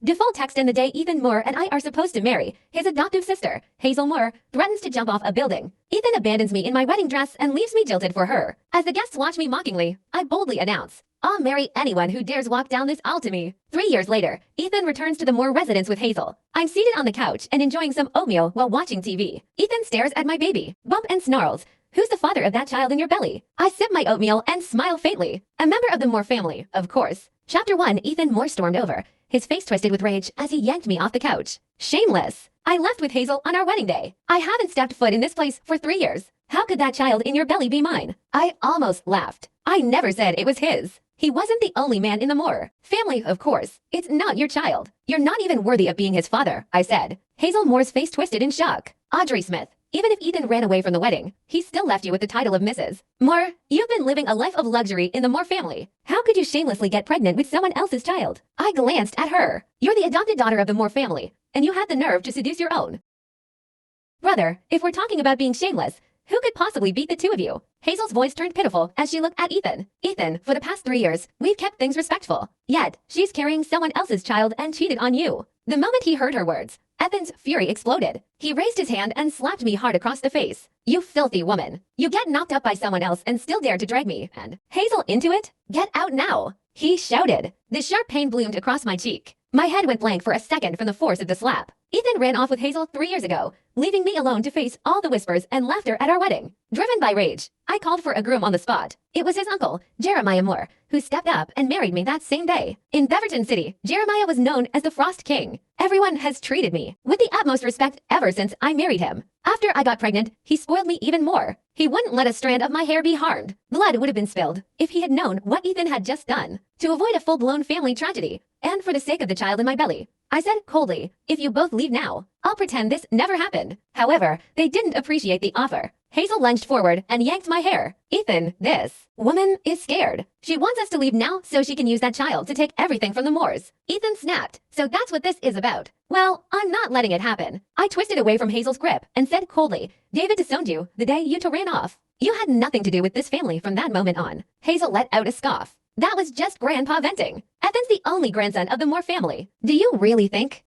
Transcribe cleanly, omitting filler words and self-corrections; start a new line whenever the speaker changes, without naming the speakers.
Default text in the day Ethan Moore and I are supposed to marry. His adoptive sister, Hazel Moore, threatens to jump off a building. Ethan abandons me in my wedding dress and leaves me jilted for her. As the guests watch me mockingly, I boldly announce, I'll marry anyone who dares walk down this aisle to me. 3 years later, Ethan returns to the Moore residence with Hazel. I'm seated on the couch and enjoying some oatmeal while watching TV. Ethan stares at my baby, bump and snarls. Who's the father of that child in your belly? I sip my oatmeal and smile faintly. A member of the Moore family, of course. Chapter 1. Ethan Moore stormed over, his face twisted with rage as he yanked me off the couch. Shameless. I left with Hazel on our wedding day. I haven't stepped foot in this place for 3 years. How could that child in your belly be mine? I almost laughed. I never said it was his. He wasn't the only man in the Moore family, of course. It's not your child. You're not even worthy of being his father, I said. Hazel Moore's face twisted in shock. Audrey Smith. Even if Ethan ran away from the wedding, he still left you with the title of Mrs. Moore. You've been living a life of luxury in the Moore family. How could you shamelessly get pregnant with someone else's child? I glanced at her. You're the adopted daughter of the Moore family, and you had the nerve to seduce your own brother. If we're talking about being shameless, who could possibly beat the two of you? Hazel's voice turned pitiful as she looked at Ethan. Ethan, for the past 3 years, we've kept things respectful. Yet, she's carrying someone else's child and cheated on you. The moment he heard her words, Ethan's fury exploded. He raised his hand and slapped me hard across the face. You filthy woman. You get knocked up by someone else and still dare to drag me and Hazel into it? Get out now, he shouted. The sharp pain bloomed across my cheek. My head went blank for a second from the force of the slap. Ethan ran off with Hazel 3 years ago, leaving me alone to face all the whispers and laughter at our wedding. Driven by rage, I called for a groom on the spot. It was his uncle, Jeremiah Moore, who stepped up and married me that same day. In Beaverton City, Jeremiah was known as the Frost King. Everyone has treated me with the utmost respect ever since I married him. After I got pregnant, he spoiled me even more. He wouldn't let a strand of my hair be harmed. Blood would have been spilled if he had known what Ethan had just done. To avoid a full-blown family tragedy, and for the sake of the child in my belly, I said coldly, if you both leave now, I'll pretend this never happened. However, they didn't appreciate the offer. Hazel lunged forward and yanked my hair. Ethan, this woman is scared. She wants us to leave now so she can use that child to take everything from the Moores. Ethan snapped. So that's what this is about. Well, I'm not letting it happen. I twisted away from Hazel's grip and said coldly, David disowned you the day you two ran off. You had nothing to do with this family from that moment on. Hazel let out a scoff. That was just Grandpa venting. Ethan's the only grandson of the Moore family. Do you really think